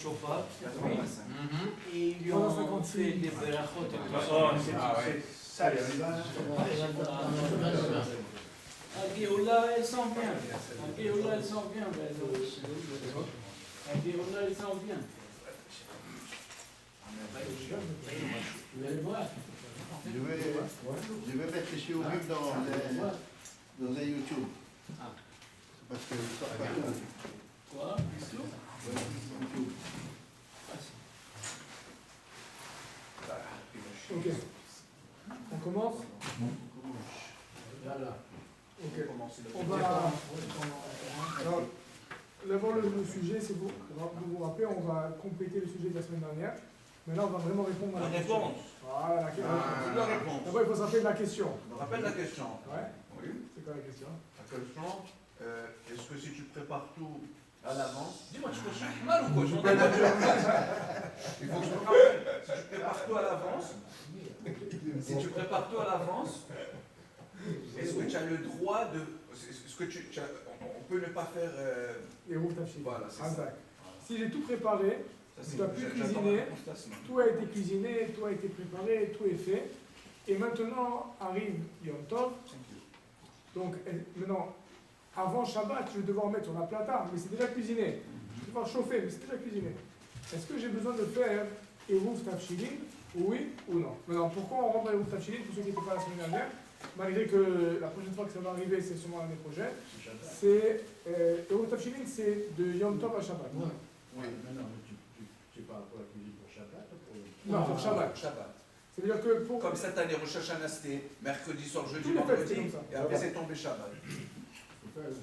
chauffard, et ils lui ont fait des berachot. Agéola, elle sent bien. Agéola, elle sent bien. Agéola, elle sent bien. Vous allez voir. Je vais mettre les chirurgiens dans un YouTube. Parce que ça pas tout. Quoi? YouTube. Ok. On commence? Voilà. Ok. On va. Alors, d'abord, le sujet, c'est vous vous rappelez, on va compléter le sujet de la semaine dernière. Mais là, on va vraiment répondre à la question. Voilà, la question. D'abord, il faut se rappeler de la question. On rappelle la question. Ouais. Oui. C'est quoi la question? La question, est-ce que si tu prépares tout à l'avance, dis-moi, tu peux mal ou quoi? Il faut que je me rappelle. Si tu prépares tout à l'avance, est-ce que tu as le droit de. Est-ce que on peut ne pas faire. Et roux tafchil. Voilà, c'est ça. Si j'ai tout préparé, tu n'as plus cuisiné, tout a été cuisiné, tout a été préparé, tout est fait. Et maintenant arrive Yom Tov. Donc maintenant, avant Shabbat, je vais devoir mettre sur la plata, mais c'est déjà cuisiné. Je vais devoir chauffer, mais c'est déjà cuisiné. Est-ce que j'ai besoin de faire Eruv Tafshilin? Oui ou non? Maintenant, pourquoi on rentre dans Eruv Tafshilin pour ceux qui n'étaient pas la semaine dernière? Malgré que la prochaine fois que ça va arriver, c'est sûrement l'année prochaine. C'est Eruv Tafshilin, c'est de Yom Tov à Shabbat. Oui, mais non, mais tu parles pour la cuisine pour Shabbat ou pour... Non, pour Shabbat. C'est-à-dire que pour... Comme cette année, Rosh Hashanah, c'était mercredi soir, jeudi, Tout est fait, vendredi, c'est comme ça. et après c'est tombé Shabbat.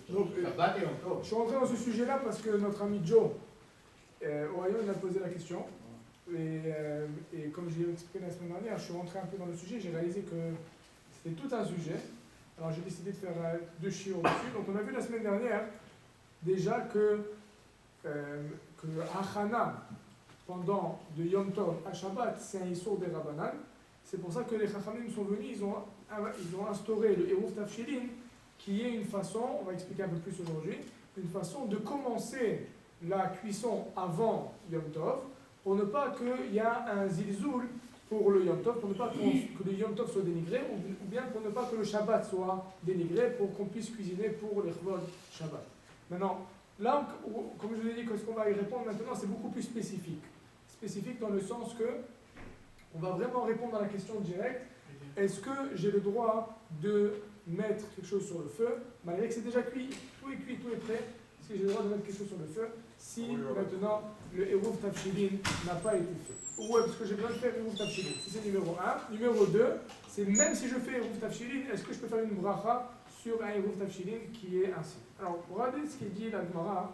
Donc, Shabbat et encore. je suis rentré dans ce sujet-là parce que notre ami Joe, au Rayon, il a posé la question. Et comme je l'ai expliqué la semaine dernière, je suis rentré un peu dans le sujet, j'ai réalisé que c'était tout un sujet. Alors j'ai décidé de faire 2 chiots dessus. Donc on a vu la semaine dernière déjà que Achana, pendant de Yom Tov à Shabbat, c'est un Issour des Rabbanan. C'est pour ça que les Chachamim sont venus, ils ont instauré le Eruv Tafshilin, qui est une façon, on va expliquer un peu plus aujourd'hui, une façon de commencer la cuisson avant Yom Tov, pour ne pas qu'il y ait un zilzoul pour le Yom Tov, pour ne pas que le Yom Tov soit dénigré, ou bien pour ne pas que le Shabbat soit dénigré, pour qu'on puisse cuisiner pour les Chvod Shabbat. Maintenant, là, comme je vous ai dit, ce qu'on va y répondre maintenant, c'est beaucoup plus spécifique. Spécifique dans le sens que on va vraiment répondre à la question directe. Est-ce que j'ai le droit de mettre quelque chose sur le feu, malgré que c'est déjà cuit, tout est prêt, est-ce que j'ai le droit de mettre quelque chose sur le feu si maintenant le Eruv Tafshilin n'a pas été fait? Ouais, parce que j'ai besoin de faire Eruv Tafshilin. Si c'est numéro 1. Numéro 2, c'est même si je fais Eruv Tafshilin, est-ce que je peux faire une bracha sur un Eruv Tafshilin qui est ainsi? Alors, regardez ce qu'il dit la Gemara.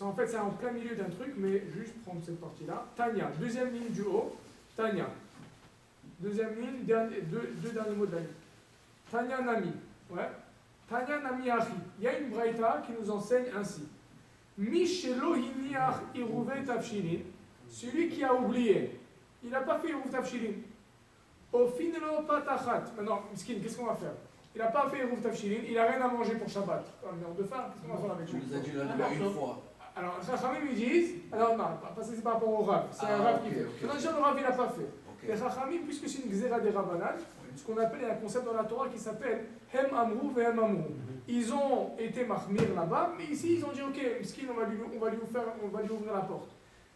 En fait, c'est en plein milieu d'un truc, mais juste prendre cette partie-là. Tanya, deuxième ligne du haut. Tanya. Deuxième ligne, deux derniers mots de la ligne. Tanya Nami. Ouais. Tanya Nami Achi. Il y a une braïta qui nous enseigne ainsi. Mishelo hiniach iruve tafshilin. Celui qui a oublié, il n'a pas fait iruv tafshilin. Ofinelo patachat. Maintenant, miskin, qu'est-ce qu'on va faire? Il n'a pas fait iruv tafshilin, il n'a rien à manger pour Shabbat. On est en de faim, qu'est-ce qu'on va faire avec lui? Tu nous as dit la une fois. Alors, les Chachamim ils disent, alors non, parce que c'est par rapport au Rav, c'est un Rav qui fait. Maintenant, déjà, le Rav il n'a pas fait. Les Chachamim, puisque c'est une Gzera des Rabbanan, ce qu'on appelle un concept dans la Torah qui s'appelle Hem Amrou ve Hem Amrou. Ils ont été mahmir là-bas, mais ici ils ont dit ok, miskin, on va lui ouvrir la porte.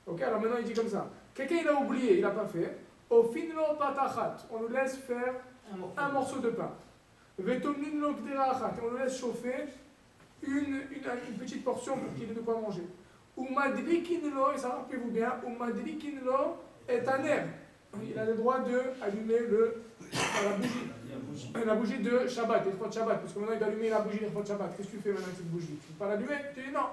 Ok, alors maintenant il dit comme ça. Quelqu'un il a oublié, il n'a pas fait. Au finlo patachat, on nous laisse faire un morceau de pain. Vetomnin lo kderachat, on nous laisse chauffer une petite portion pour qu'il ait de quoi manger. Umadrikinlo, et ça rappelez-vous bien, Umadrikinlo est un herbe. Il a le droit d'allumer la bougie de Shabbat, les de Shabbat, parce que maintenant il doit allumer la bougie des de Shabbat. Qu'est-ce que tu fais maintenant avec cette bougie? Tu ne peux pas l'allumer? Tu dis non.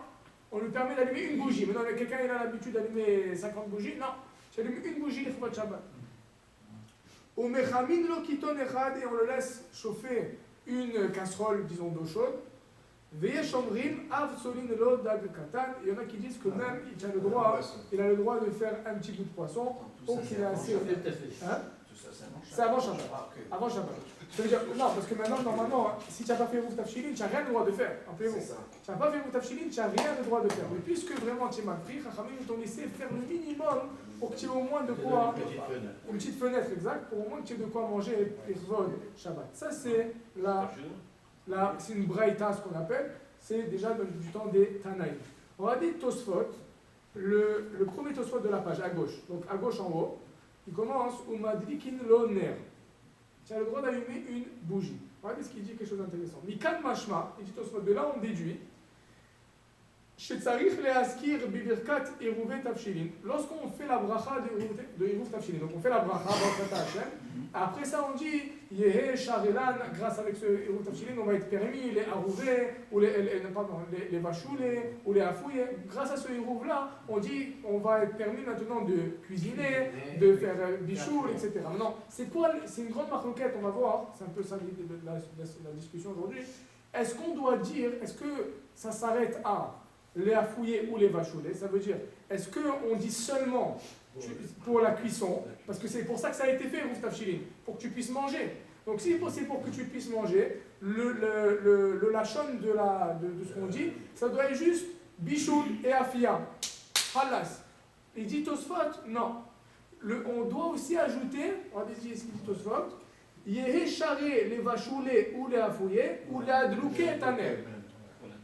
On lui permet d'allumer une bougie. Maintenant, quelqu'un il a l'habitude d'allumer 50 bougies. Non, tu allumes une bougie des de Shabbat. Umechamin lo kiton echad, et on le laisse chauffer une casserole, disons, d'eau chaude. Veyesh omrim av solin lo dag katan. Il y en a qui disent que même il a le droit de faire un petit bout de poisson pour qu'il ait assez. Hein? Tout ça, c'est avant Shabbat. C'est avant Shabbat. Ah, ok. Avant Shabbat. Ça veut dire, non, parce que maintenant, normalement, si tu n'as pas fait Eruv Tafshilin, tu n'as rien le droit de faire. Rappelez-vous. C'est ça. Tu n'as pas fait Eruv Tafshilin, tu n'as rien le droit de faire. Mais puisque vraiment tu es mal pris, Chachamim t'ont laissé faire le minimum pour que tu aies au moins de quoi. Une petite fenêtre. Une petite fenêtre, exact, pour au moins que tu aies de quoi manger et Shabbat. Ça, c'est c'est une braïta, ce qu'on appelle. C'est déjà du temps des Tanaïm. On va dire Tosfot, le premier Tosfot de la page, à gauche. Donc à gauche en haut, il commence Umadrikin loner. Tu as le droit d'allumer une bougie. Regardez ce qu'il dit, quelque chose d'intéressant. Mikan mashma, il dit Tosfot, de là on déduit. Shetzarich leaskir bibirkat eruve tafshilin. Lorsqu'on fait la bracha de eruv tafshilin, donc on fait la bracha b'orkat Hashem. Après ça on dit yehe sharelan, grâce avec ce eruv tafshilin, on va être permis les arouvé ou les vachoulés ou les afouillés. Grâce à ce eruv là, on dit on va être permis maintenant de cuisiner, de faire bichoul, etc. Maintenant, c'est quoi? C'est une grande marloquette, on va voir. C'est un peu ça la discussion aujourd'hui. Est-ce qu'on doit dire, est-ce que ça s'arrête à les affouillés ou les vachoulés? Ça veut dire, est-ce qu'on dit seulement pour la cuisson? Parce que c'est pour ça que ça a été fait, Eruv Tafshilin, pour que tu puisses manger. Donc si c'est pour que tu puisses manger, le lachon de ce qu'on dit, ça doit être juste bichoul et afia. Halas. Il dit Tosfot, non. On doit aussi ajouter, on va dire ce qu'il dit Tosfot, Yehe charé les vachoulés ou les affouillés, ou les adlouké taner.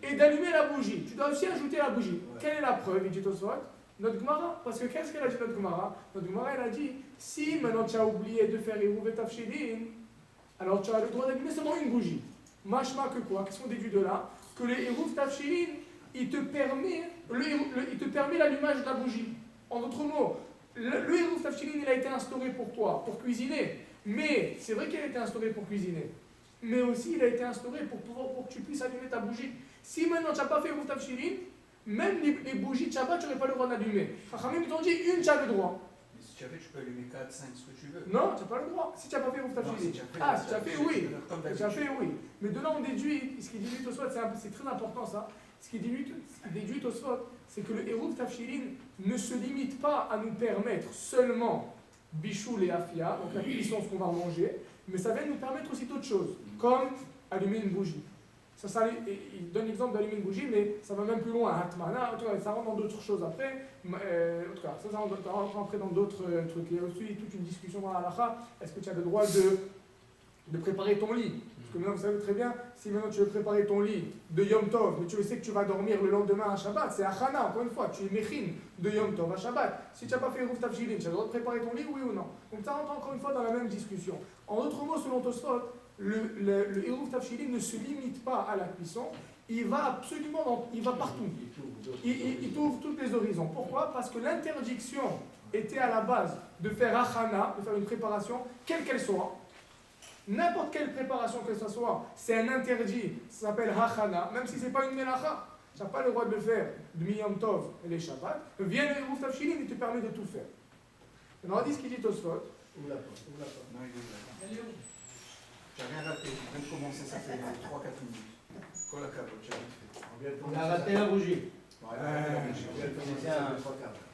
Et d'allumer la bougie. Tu dois aussi ajouter la bougie. Quelle est la preuve, il dit Tosfot? Notre Gemara. Parce que qu'est-ce qu'elle a dit notre Gemara? Notre Gemara, elle a dit, si maintenant tu as oublié de faire Eruv Tafshilin, alors tu as le droit d'allumer seulement une bougie. Mashma que quoi? Qu'est-ce qu'on déduit de là? Que le Eruv Tafshilin, il te permet l'allumage de la bougie. En d'autres mots, le Eruv Tafshilin, il a été instauré pour toi, pour cuisiner. Mais c'est vrai qu'il a été instauré pour cuisiner. Mais aussi, il a été instauré pour que tu puisses allumer ta bougie. Si maintenant tu n'as pas fait Eruv Tafshilin, même les bougies de Shabbat, tu n'aurais pas le droit d'allumer. Chachamim t'ont dit une, tu as le droit. Mais si tu as fait, tu peux allumer 4, 5, ce que tu veux. Non, tu n'as pas le droit. Si tu n'as pas fait Eruv Tafshilin. Si tu as fait, oui. Tu as fait, oui. Mais de là, on déduit, ce qui déduit Tosfot, c'est très important ça. Ce qui déduit Tosfot, c'est que le Eruv Tafshilin ne se limite pas à nous permettre seulement bichoul et afia, donc la cuisson, ce qu'on va manger, mais ça va nous permettre aussi d'autres choses, comme allumer une bougie. Il donne l'exemple d'allumer une bougie, mais ça va même plus loin. Hatmana, ça rentre dans d'autres choses après. En tout cas, ça rentre après dans d'autres trucs. Il y a aussi toute une discussion dans la halakha. Est-ce que tu as le droit de préparer ton lit? Parce que maintenant, vous savez très bien, si maintenant tu veux préparer ton lit de Yom Tov, mais tu sais que tu vas dormir le lendemain à Shabbat, c'est Achana, encore une fois, tu es Mechin de Yom Tov à Shabbat. Si tu n'as pas fait Eruv Tafshilin, tu as le droit de préparer ton lit, oui ou non? Donc ça rentre encore une fois dans la même discussion. En d'autres mots, selon Tosfot, le Eruv Tafshilin ne se limite pas à la cuisson, il va absolument il va partout. Il ouvre tous les horizons. Pourquoi? Parce que l'interdiction était à la base de faire Achana, de faire une préparation, quelle qu'elle soit. N'importe quelle préparation que ce soit, c'est un interdit, ça s'appelle Hachana, même si ce n'est pas une melacha. Tu n'as pas le droit de le faire de Yom Tov et les Shabbat. Viens le Eruv Tafshilin, il te permet de tout faire. On a dit ce qu'il dit Tosfot. Non, il est où? Tu n'as rien raté, je viens de commencer, ça fait 3-4 minutes. Quoi la carotte, tu as rien fait. On a raté la bougie.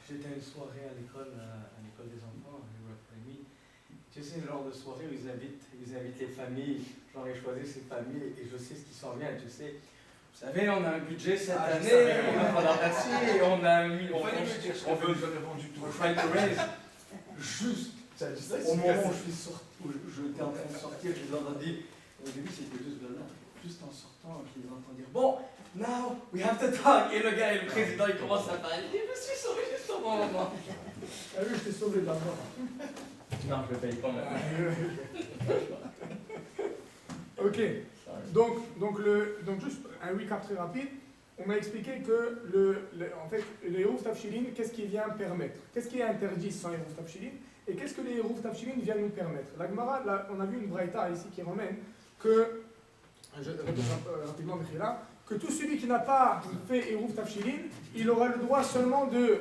J'étais une soirée à l'école des enfants, l'après-midi. Tu sais, le genre de soirée où ils invitent les familles. J'en ai choisi ces familles et je sais ce qui s'en vient. Tu sais, vous savez, on a un budget cette année, on a pas d'argent et on a mis. On veut vendu tout. Juste au moment où j'étais en train de sortir, je les entends dire. Au début, c'était juste de là. Juste en sortant, je les entends dire bon, now we have to talk. Et le gars, le président, il commence à parler. Je me suis sauvé juste au bon moment. Ah oui, je t'ai sauvé de la mort. Non, je ne le paye pas maintenant. Ok. Donc juste un recap très rapide. On a expliqué que en fait, le Eruv Tafshilin, qu'est-ce qu'il vient permettre? Qu'est-ce qui est interdit sans Eruv Tafshilin? Et qu'est-ce que les Eruv Tafshilin viennent nous permettre? La Gemara, on a vu une braïta ici qui ramène que, je répète rapidement Mechila, que tout celui qui n'a pas fait Eruv Tafshilin, il aura le droit seulement il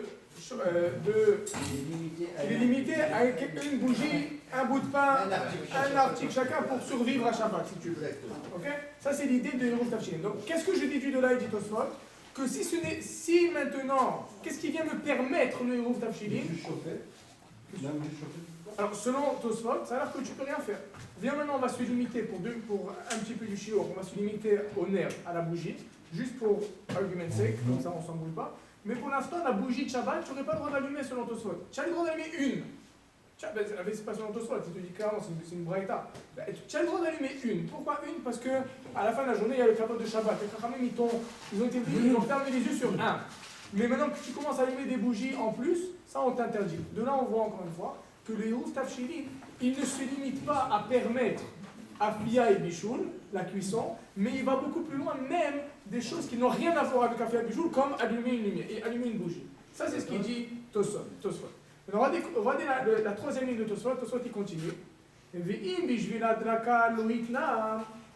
est limité à une bougie, un bout de pain, un article chacun pour survivre à Shabbat, si tu veux. Okay? Ça, c'est l'idée de Eruv Tafshilin. Donc, qu'est-ce que je déduis de là, il dit Tosfot? Que si maintenant, qu'est-ce qui vient me permettre le Eruv Tafshilin? Alors, selon Tosfot, ça a l'air que tu peux rien faire. Viens maintenant, on va se limiter pour un petit peu du shiur, on va se limiter au nerf, à la bougie, juste pour argument sake, comme ça on ne s'embrouille pas. Mais pour l'instant, la bougie de Shabbat, tu n'aurais pas le droit d'allumer selon Tosfot. Tu as le droit d'allumer une. C'est pas selon Tosfot, il te dit clairement, c'est une braïta. Tu as le droit d'allumer une. Pourquoi une? Parce que à la fin de la journée, il y a le capote de Shabbat. Les Chachamim, ils ont fermé les yeux sur un. Mais maintenant que tu commences à allumer des bougies en plus, ça on t'interdit. De là, on voit encore une fois que le Hérouf Tafshilin, il ne se limite pas à permettre à Afia et Bichoul, la cuisson, mais il va beaucoup plus loin, même des choses qui n'ont rien à voir avec Afia et Bichoul, comme allumer une lumière et allumer une bougie. Ça, c'est ce qu'il dit Tosfot. Alors, on va dire la troisième ligne de Tosfot. Tosfot, il continue.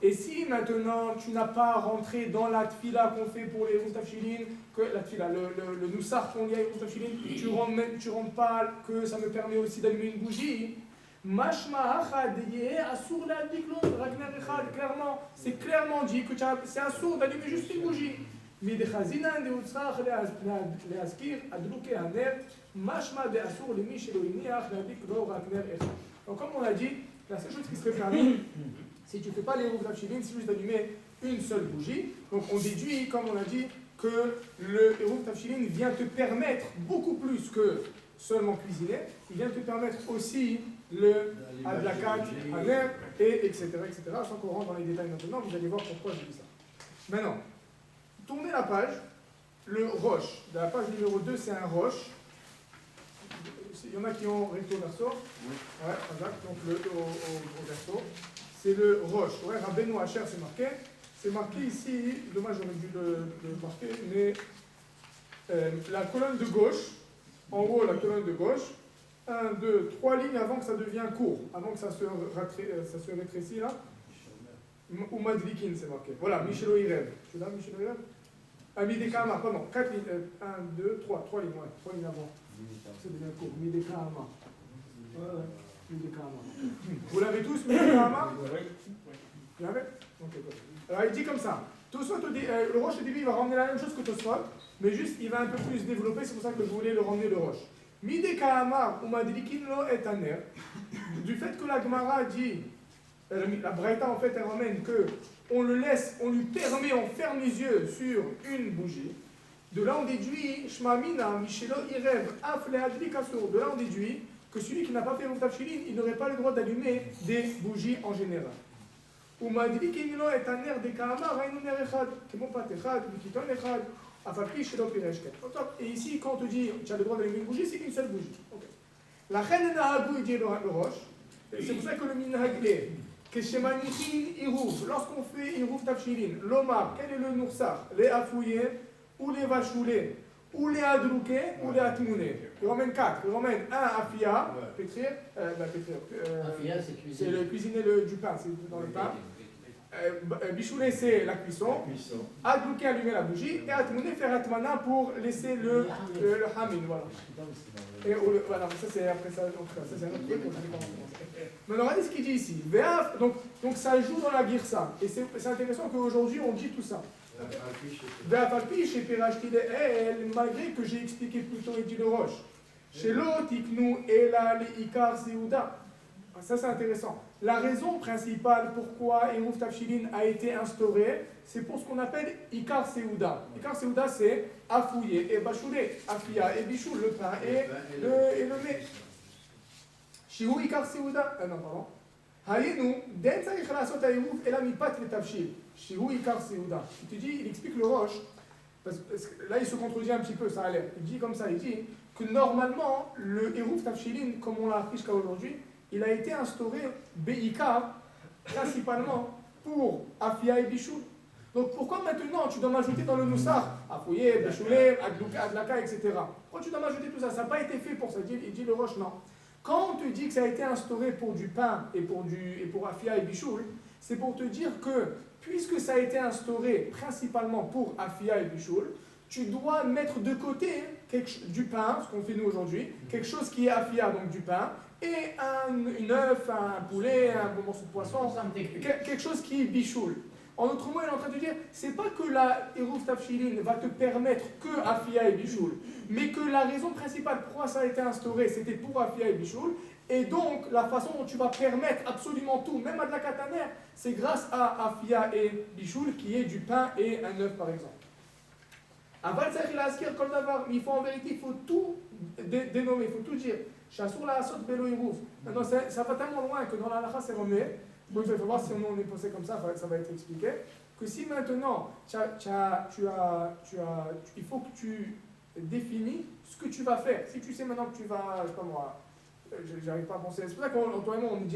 Et si maintenant tu n'as pas rentré dans la tfila qu'on fait pour les Hérouf Tafshilin, que la tfila, le noussar qu'on lit à Hérouf Tafshilin, tu rentres pas que ça me permet aussi d'allumer une bougie. Mashma achad assour la diklon ragnar echad. Clairement, c'est clairement dit que c'est assour d'allumer juste une bougie. Midchazinan de utzrach leazkir adruke haner mashma de assour le mishelo iniach la diklon ragnar echad. Donc comme on a dit, la seule chose qui serait permis, si tu ne fais pas les Hérouf Tafshilin, c'est juste d'allumer une seule bougie. Donc on déduit, comme on a dit, que le Hérouf Tafshilin vient te permettre beaucoup plus que seulement cuisiner. Il vient te permettre aussi le adlakat, haner, et etc. Sans qu'on rentre dans les détails maintenant, vous allez voir pourquoi je dis ça. Maintenant, tournez la page. Le roche, de la page numéro 2, c'est un roche. Il y en a qui ont recto verso. Ouais, exact. Donc au verso. C'est le roche. Ouais, Rabbeinu Asher, c'est marqué. C'est marqué ici, dommage, j'aurais dû le marquer, mais la colonne de gauche, en haut, la colonne de gauche, 1, 2, 3 lignes avant que ça devienne court, avant que ça se rétrécisse là. Ou Madlikin, c'est marqué. Voilà, Michelo Irev. Tu es là, Michelo Irev? Midekama, pardon, 4 lignes, 1, 2, 3 lignes, ouais, 3 lignes avant. Ça devient court. Midekama. Ouais. Vous l'avez tous, Midekama? Vous l'avez? Ok, good. Alors il dit comme ça. Le roche au début il va ramener la même chose que Tosfot, mais juste il va un peu plus développer, c'est pour ça que je voulais le ramener le roche. Midekama ou Madlikin lo et aner. Du fait que la Gemara dit, la Braïta en fait elle ramène que on le laisse, on lui permet, on ferme les yeux sur une bougie. De là on déduit Shmamina Michelo Irev Af Leadlik Asur. De là on déduit que celui qui n'a pas fait Hérouf Tafshilin, il n'aurait pas le droit d'allumer des bougies en général. Ou Madlikin lo et aner de Kaama Rainu ner echad, Kemo pat echad, Mikiton echad, Afalpi Shelo Pireshket. Et ici quand on te dit tu as le droit d'allumer une bougie, c'est une seule bougie. La reine Nahagu il dit le roche. C'est pour ça que le minhag est que chez Manichin Hérouf, lorsqu'on fait Hérouf Tafshilin, l'Omar, quel est le noursar? Les afouillés, ou les vachoulés, ou les adrouqués, ou les atmounés. Il ramène 4. Il ramène 1 afia, pétrir. Afia, c'est le cuisiner du pain, c'est dans le pain. Bichoulé, c'est la cuisson. Adrouqué, allumer la bougie. Et atmouné, faire atmana pour laisser le hamin. Voilà. Et voilà, ça c'est après ça, ça c'est un autre truc. Maintenant, regardez ce qu'il dit ici. Donc ça joue dans la girsa. Et c'est intéressant qu'aujourd'hui on dit tout ça. Malgré que j'ai expliqué plus tôt et dit le roche. Chez l'autre, ça c'est intéressant. La raison principale pourquoi Hérouf Tafshilin a été instauré, c'est pour ce qu'on appelle Ikar Seuda. Ikar Seuda c'est affouiller et bachoulé, afia et bichoul, le pain et le mets. Shihu Ikar Seuda, non pardon. Hayenu, den tzarich la'asot ha'hérouf ela mipat letavshil. Shihu Ikar Seuda. Il te dit, il explique le roche, parce que là il se contredit un petit peu, ça a l'air. Il dit comme ça, il dit que normalement, le Hérouf Tafshilin, comme on l'a appris jusqu'à aujourd'hui, il a été instauré Be'ikar, principalement pour Afia et Bichoul. Donc pourquoi maintenant tu dois m'ajouter dans le Noussar Afouye, Bichoulé, Adlaka, etc. Pourquoi tu dois m'ajouter tout ça? Ça n'a pas été fait pour ça. Il dit le roche, non. Quand on te dit que ça a été instauré pour du pain et pour Afia et Bichoul, c'est pour te dire que puisque ça a été instauré principalement pour Afia et Bichoul, tu dois mettre de côté du pain, ce qu'on fait nous aujourd'hui, quelque chose qui est Afia, donc du pain, et un œuf, un poulet, un bon morceau de poisson, quelque chose qui est Bichoul. En d'autres mots, il est en train de dire, c'est pas que la Eruv Tafshilin va te permettre que Afia et Bichoul, mais que la raison principale pourquoi ça a été instauré, c'était pour Afia et Bichoul, et donc la façon dont tu vas permettre absolument tout, même à de la kataner, c'est grâce à Afia et Bichoul, qui est du pain et un œuf par exemple. Aval Tzarich La'askir Kol Davar, mais il faut en vérité, il faut tout dénommer, il faut tout dire. Chassur la Asot Belo Eruv. Maintenant, ça va tellement loin que dans la halakha c'est remis. Donc il faut voir si on est posé comme ça va être expliqué. Que si maintenant il faut que tu définis ce que tu vas faire. Si tu sais maintenant que tu vas, je sais pas moi, j'arrive pas à penser. C'est pour ça qu'en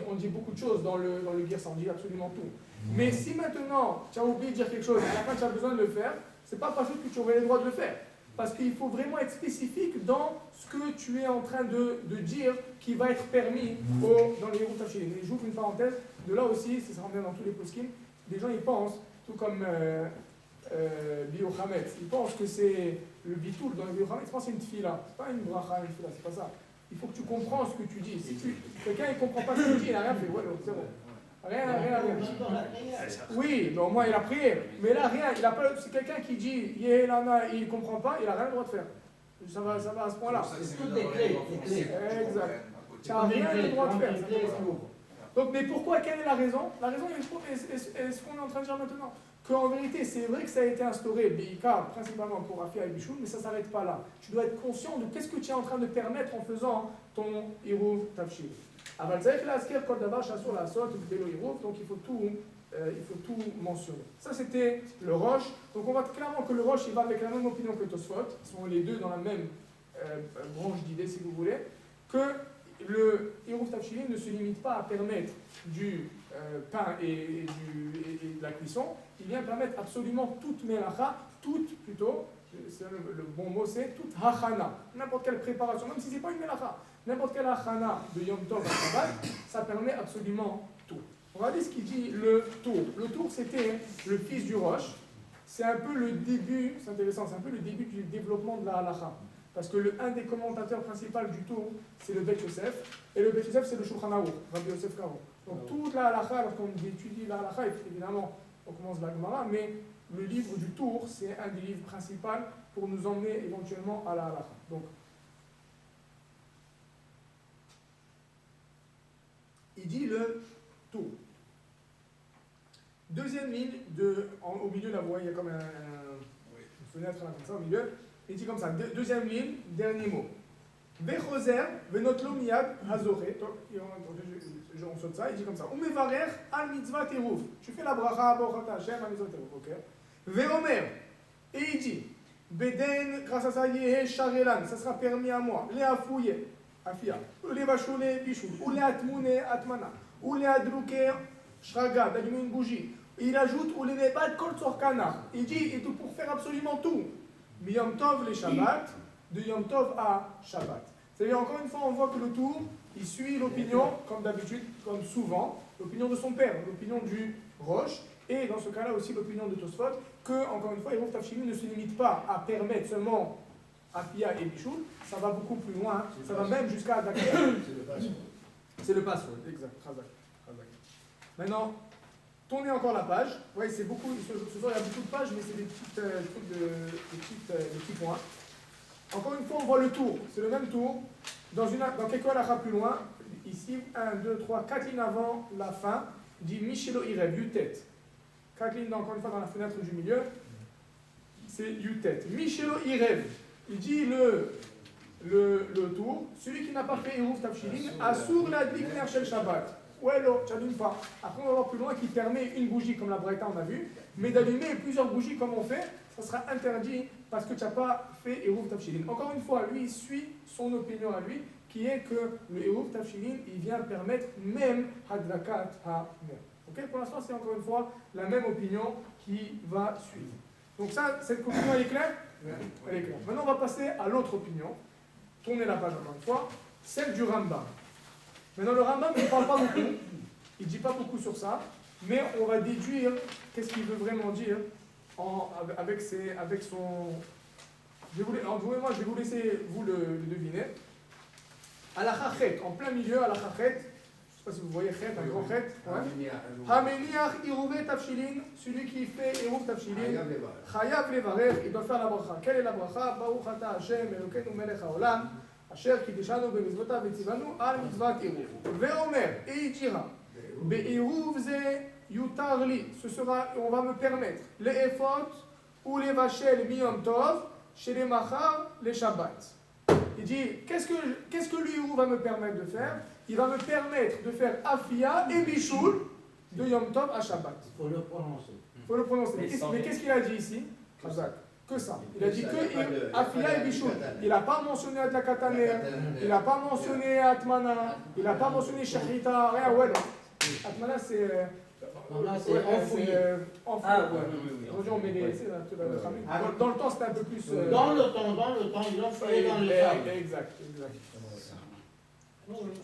on dit beaucoup de choses dans le Girsa, on dit absolument tout. Mais si maintenant tu as oublié de dire quelque chose, à la fin tu as besoin de le faire, c'est pas parce que tu aurais le droit de le faire. Parce qu'il faut vraiment être spécifique dans ce que tu es en train de dire qui va être permis dans les Eruv Tafshilin. Et j'ouvre une parenthèse, de là aussi, ça revient dans tous les poskim, des gens ils pensent, tout comme Biochametz, ils pensent que c'est le bitoul dans le Biochametz, ils pensent que c'est une tfila, c'est pas une bracha, une tfila, c'est pas ça. Il faut que tu comprends ce que tu dis. Si quelqu'un ne comprend pas ce que tu dis, il n'a rien fait, ouais, c'est bon. Rien. Oui, mais au moins il a prié. Mais là, rien. Il a pas, c'est quelqu'un qui dit Yehélana, il ne comprend pas, il n'a rien le droit de faire. Ça va à ce point-là. C'est toutes des clés. Exact. Tu n'as rien le droit de faire. Donc, mais pourquoi? Quelle est la raison? La raison est ce qu'on est en train de dire maintenant. Qu'en vérité, c'est vrai que ça a été instauré, Beika, principalement pour Afia et Bichoul, mais ça ne s'arrête pas là. Tu dois être conscient de qu'est-ce que tu es en train de permettre en faisant ton Eruv Tafshil. Donc il faut tout mentionner. Ça c'était le Rosh. Donc on voit clairement que le Rosh il va avec la même opinion que Tosfot. Ils sont les deux dans la même branche d'idées si vous voulez. Que le Eruv Tafshilin ne se limite pas à permettre du pain et de la cuisson. Il vient permettre absolument toute melacha, toute plutôt, c'est le bon mot c'est toute hachana. N'importe quelle préparation, même si ce n'est pas une melacha. N'importe quelle achana de Yom Tov à Shabbat, ça permet absolument tout. On va dire ce qu'il dit le tour. Le tour, c'était le fils du Rosh. C'est un peu le début, c'est intéressant, c'est un peu le début du développement de la halacha. Parce que un des commentateurs principaux du tour, c'est le Bet Yosef. Et le Bet Yosef, c'est le Shulchan Aruch, Rabbi Yosef Karo. Donc toute la halacha, lorsqu'on étudie la halacha, évidemment, on commence la Gemara, mais le livre du tour, c'est un des livres principaux pour nous emmener éventuellement à la halacha. Donc, il dit le tour. Deuxième ligne, au milieu de la voie, il y a comme une fenêtre là, comme ça au milieu. Il dit comme ça, deuxième ligne, dernier mot. Vechoser, venotlo miyad hazoré. On saute ça, il dit comme ça. Umevarer al mitzvah terouf. Tu fais la bracha, borata Hashem, al mitzvah terouf, ok. Veomer, et il dit, Beden, grâce à ça, yehe sharelan, ça sera permis à moi. Léafouye. Afia, ou les vachouler bichou, ou les atmoune atmana, ou les adrouke shraga, d'allumer une bougie. Il ajoute, ou les nebat kol sorkana. Il dit, et tout pour faire absolument tout. Mais Yom Tov les Shabbat, de Yom Tov à Shabbat. C'est-à-dire, encore une fois, on voit que le tour, il suit l'opinion, comme d'habitude, comme souvent, l'opinion de son père, l'opinion du Rosh, et dans ce cas-là aussi l'opinion de Tosfot, que, encore une fois, Eruv Tafshilin ne se limite pas à permettre seulement Afia et Bichoul, ça va beaucoup plus loin, ça va même jusqu'à Dakar. C'est le password, exact. Maintenant, tournez encore la page. Vous voyez, c'est beaucoup, ce soir il y a beaucoup de pages, mais c'est des petits points. Encore une fois, on voit le tour, c'est le même tour. Dans quelques halakha plus loin, ici, 1, 2, 3, 4 lignes avant la fin, dit Michelo Irev, Yutet. 4 lignes encore une fois dans la fenêtre du milieu, c'est Yutet. Michelo Irev. Il dit le tour, celui qui n'a pas fait Eruv Tafshilin, Asur l'adlik ner shel Shabbat. Ouais, tu n'allumes pas. Après, on va voir plus loin qui permet une bougie, comme la Braïta on a vu, mais d'allumer plusieurs bougies comme on fait, ça sera interdit parce que tu n'as pas fait Eruv Tafshilin. Encore une fois, lui, il suit son opinion à lui, qui est que le Eruv Tafshilin, il vient permettre même Hadlakat HaNer. Ok, pour l'instant, c'est encore une fois la même opinion qui va suivre. Donc ça, cette opinion, elle est claire? Elle est claire. Maintenant, on va passer à l'autre opinion. Tournez la page encore une fois. Celle du Rambam. Maintenant, le Rambam ne parle pas beaucoup. Il ne dit pas beaucoup sur ça. Mais on va déduire qu'est-ce qu'il veut vraiment dire avec son... Je vais vous laisser vous le deviner. À la Chachet, en plein milieu, à la Chachet, sais pas si vous voyez chet, un grand chet. Ouais. Ah, Hameniach Irouvé Tafshilin, celui qui fait Irouv Tafshilin, Chayav Levarer, il doit faire la bracha. Quelle est la bracha? Baruch ata Hashem, Elokeinu melech haolam, Asher kiddushanu b'mitzvotav v'tzivanu al mitzvat Irouv. Ve'omer, et il dira, Be'irouv ze yutarli, ce sera, on va me permettre, les ephod ou les vachel miyom tov, chez les machar, les shabbat. Il dit, qu'est-ce que l'Irouv va me permettre de faire? Il va me permettre de faire Afia et Bichoul de Yom Tov à Shabbat. Il faut le prononcer. Il faut le prononcer. Mais qu'est-ce qu'il a dit ici? Que ça. Il a dit que Afia et Bichoul. Il n'a pas mentionné Adlakat Haner, il n'a pas mentionné Atmana, il n'a pas mentionné Shachita, rien, ouais. Atmana, c'est. Enfoui. Aujourd'hui, on met les. Dans le temps, c'était un peu plus. Dans le temps, il enfouit dans le sable. Exact.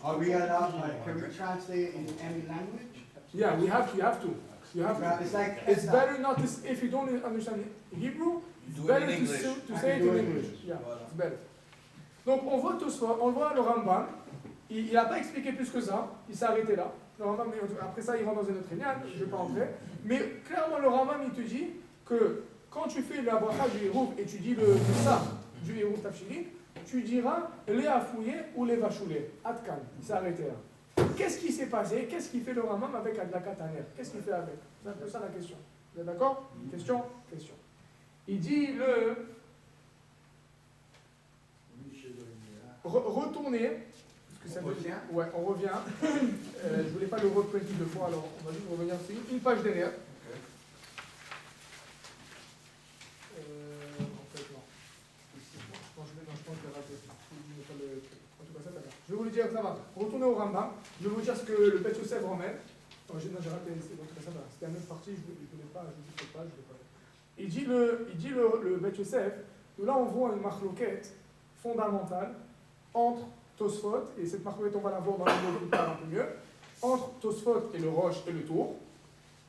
Are we allowed, can we translate in any language? Yeah, we have to. You have to. It's like, It's better not to, if you don't understand Hebrew, it's better to say it in English. Yeah, it's better. Donc on voit Tosfot, on voit le Rambam, il n'a pas expliqué plus que ça, il s'est arrêté là. Le Rambam, après ça il rentre dans un autre lien, je ne vais pas entrer. Mais clairement le Rambam il te dit que quand tu fais la bracha du Hérouv et tu dis le sar du Hérouv Tafshilin, tu diras les afouillés ou les vachoulés. Atkan, il s'est arrêté là. Qu'est-ce qui s'est passé? Qu'est-ce qu'il fait le Rambam avec Adlakat Haner? Qu'est-ce qu'il fait avec? C'est un peu ça la question. Vous êtes d'accord? Question? Il dit retourner. On revient. Ouais, on revient. Je voulais pas le reprinter deux fois, alors on va juste revenir sur une page derrière. Je vais vous le dire, ça va. Retournez au Rambam. Je vais vous dire ce que le Bet Yosef ramène. J'ai raté, c'était une autre partie, je ne voulais pas, je ne pas. Il dit le Bet Yosef, là on voit une marloquette fondamentale entre Tosfot, et cette marloquette on va la voir dans le mot plus tard un peu mieux, entre Tosfot et le Rosh et le Tour,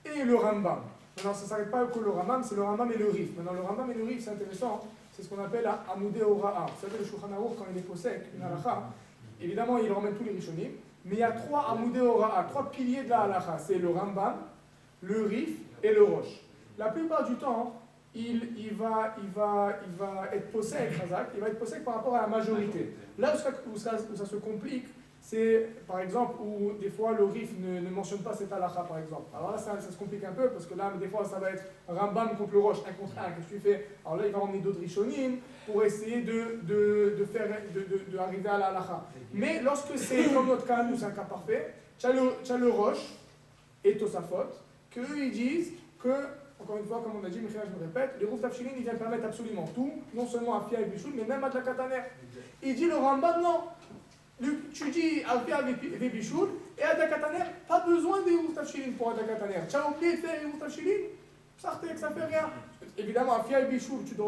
et le Rambam. Maintenant ça ne s'arrête pas que le Rambam, c'est le Rambam et le Rif. Maintenant le Rambam et le Rif c'est intéressant, c'est ce qu'on appelle Amoudé Ora'a. Vous savez le Shulchan Aruch quand il est posek, une halakha, évidemment il ramène tous les Rishonim, mais il y a trois Amoudé Ora'a, trois piliers de la halakha, c'est le Rambam, le Rif et le Rosh. La plupart du temps, il va être possède, il va être possède par rapport à la majorité. Là où ça se complique, c'est par exemple où des fois le RIF ne mentionne pas cette halakha par exemple. Alors là ça se complique un peu parce que là des fois ça va être Rambam contre le Rosh, 1 contre 1, qu'est-ce que tu fais? Alors là il va emmener d'autres Rishonim pour essayer de arriver à la halakha. Mais lorsque c'est comme notre cas, nous c'est un cas parfait, tu as le Rosh et Tosafot, qu'eux ils disent que, encore une fois, comme on a dit, Michael, je me répète, le Rouf Tafshilin, il vient permettre absolument tout, non seulement Afia et Bichoul, mais même Adlakat Haner. Il dit le Rambam, non. Tu dis Afia et Bichoul, et Adlakat Haner, pas besoin des Rouf Tafshilin pour Adlakat Haner. Tu as oublié de faire les Rouf Tafshilin, ça fait rien. Évidemment, Afia et Bichoul, tu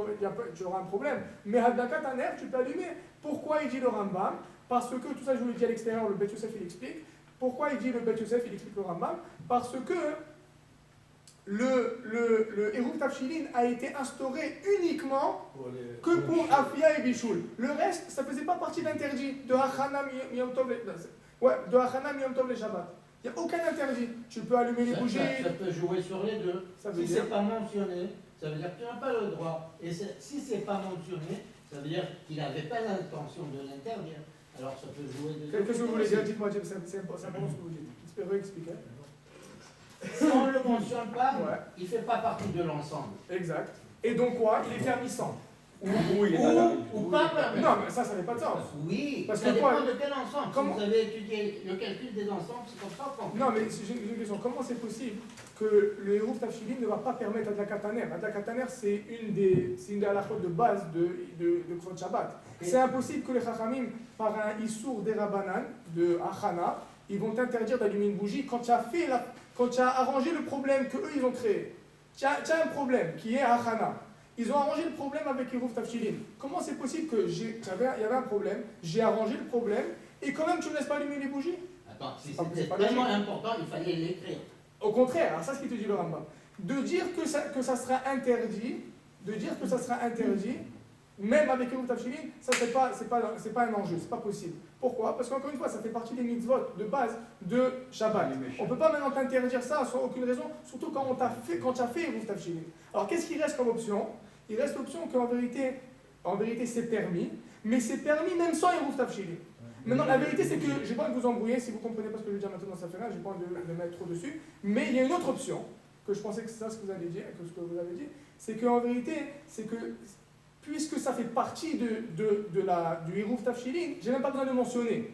auras un problème, mais Adlakat Haner, tu peux allumer. Pourquoi il dit le Rambam? Parce que, tout ça je vous le dis à l'extérieur, le Bet Yosef il explique. Pourquoi il dit le Bet Yosef, il explique le Rambam? Parce que le Hérouv Tafshilin a été instauré uniquement que pour Afia et Bichoul. Le reste, ça ne faisait pas partie d'interdit de Hachana Miyom Tov les Shabbat. Il n'y a aucun interdit. Tu peux allumer les bougies. Ça peut jouer sur les deux. Si ce n'est pas mentionné, ça veut dire que tu n'as pas le droit. Et si ce n'est pas mentionné, ça veut dire qu'il n'avait pas l'intention de l'interdire. Alors ça peut jouer de deux. Qu'est-ce que vous voulez dire? Dites-moi, c'est important ce que vous dites. Espérez expliquer. Si on ne le mentionne pas, ouais, il ne fait pas partie de l'ensemble. Exact. Et donc quoi? Il est permissant. Ou pas permis. Non, mais ça n'a pas de sens. Oui, parce ça que dépend quoi? de quel ensemble. Comment? Si vous avez étudié le calcul des ensembles, c'est comme ça qu'on... Non, mais j'ai une question. Comment c'est possible que le Hérouv Tafshilin ne va pas permettre Adlakat Haner? Adlakat Haner, c'est une des halachot de base de Kvod Shabbat. C'est impossible que les Chachamim, par un Issour des Rabbanan, de Achana, ils vont t'interdire d'allumer une bougie quand tu as arrangé le problème qu'eux ils ont créé. Tu as un problème qui est Achana. Ils ont arrangé le problème avec Hérouv Tafshilin. Comment c'est possible que il y avait un problème, j'ai arrangé le problème, et quand même tu ne laisses pas allumer les bougies? Attends, si c'était tellement important, il fallait l'écrire. Au contraire, c'est ce qu'il te dit le Rambam. De dire que ça sera interdit, même avec Eruv Tafshilin, ça c'est pas un enjeu, c'est pas possible. Pourquoi? Parce qu'encore une fois, ça fait partie des mitzvot de base de Shabbat. On ne peut pas maintenant t'interdire ça sans aucune raison, surtout quand tu as fait Eruv Tafshilin. Alors qu'est-ce qui reste comme option? Il reste l'option qu'en vérité, c'est permis, mais c'est permis même sans Eruv Tafshilin. Maintenant, la vérité, c'est que, j'ai pas envie de vous embrouiller, si vous comprenez pas ce que je veux dire maintenant, ça fait rien, j'ai pas envie de mettre trop dessus, mais il y a une autre option, que je pensais que c'est ça ce que vous avez dit, c'est qu'en vérité, c'est que, puisque ça fait partie du Eruv Tafshilin, j'ai même pas besoin de mentionner.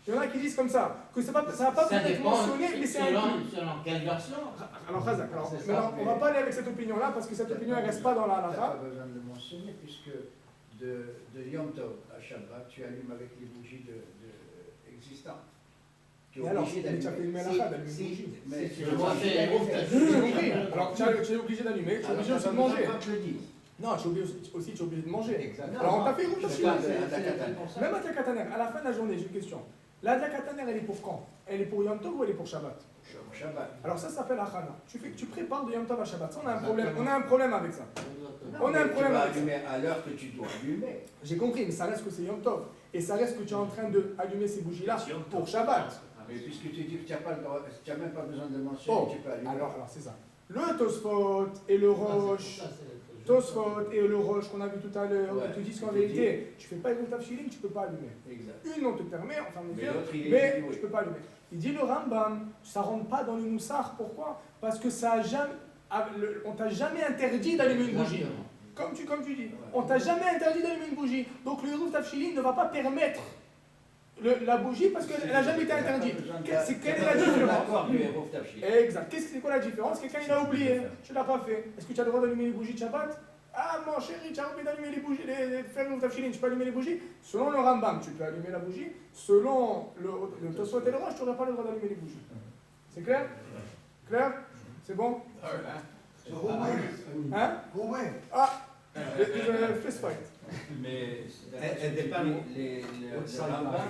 Il y en a qui disent comme ça, que ça va pas peut-être être mentionné, mais c'est inclus. Selon quelle version? Alors, Khazak, maintenant, on va pas aller avec cette opinion-là, parce que cette opinion, elle reste pas dans la Tu n'as halakha. pas besoin de le mentionner, puisque de Yom Tov à Shabbat, tu allumes avec les bougies existantes. Tu es Mais alors, obligé mais tu as fait une d'allumer. halakha d'allumer une bougie. Mais Tu dois faire Eruv J'ai Tafshilin. compris. Alors, tu es obligé d'allumer, tu es obligé aussi de manger. Je le dis. Non, tu es obligé de manger. Exactement. Alors, on t'a fait Eruv Je Tafshilin. parle de la katana. Même à la Kataner, à la fin de la journée, j'ai une question. La Kataner, elle est pour quand? Elle est pour Yom Tov ou elle est pour Shabbat? Shabbat. Alors ça s'appelle Achana. Tu prépares de Yom Tov à Shabbat. Ça, on a un problème avec ça. On a un problème Tu vas avec ça. allumer à l'heure que tu dois allumer. J'ai compris, mais ça reste que c'est Yom Tov. Et ça reste que tu es en train d'allumer ces bougies-là pour Shabbat. Mais puisque tu dis que tu n'as même pas besoin de le mentionner, Oh, tu peux allumer. alors c'est ça. Le Tosfot et le Roche, Tosfot et le Roche qu'on a vu tout à l'heure, Ouais. ils te disent qu'en vérité, tu fais pas Eruv Tafshilin, tu peux pas allumer. Exact. Une, on te permet, enfin, Mais l'autre, il est mais dit oui. tu peux pas allumer. Il dit le Rambam, ça rentre pas dans le Moussar. Pourquoi? Parce que ça a jamais, on t'a jamais interdit d'allumer une bougie. Comme tu dis, on t'a jamais interdit d'allumer une bougie. Donc le Eruv Tafshilin ne va pas permettre la bougie parce qu'elle n'a jamais été interdite. Quelle est la différence? Exact. C'est quoi la différence? Quelqu'un il a oublié, tu l'as pas fait. Est-ce que tu as le droit d'allumer les bougies de Shabbat? Ah mon chéri, tu as oublié d'allumer les bougies, de faire Eruv Tafshilin, tu peux allumer les bougies? Selon le Rambam, tu peux allumer la bougie. Selon le Tosfot et le Roche, tu n'auras pas le droit d'allumer les bougies. C'est clair? Clair? C'est bon? Hein? Ah! Fist fight. Mais Le Rambam,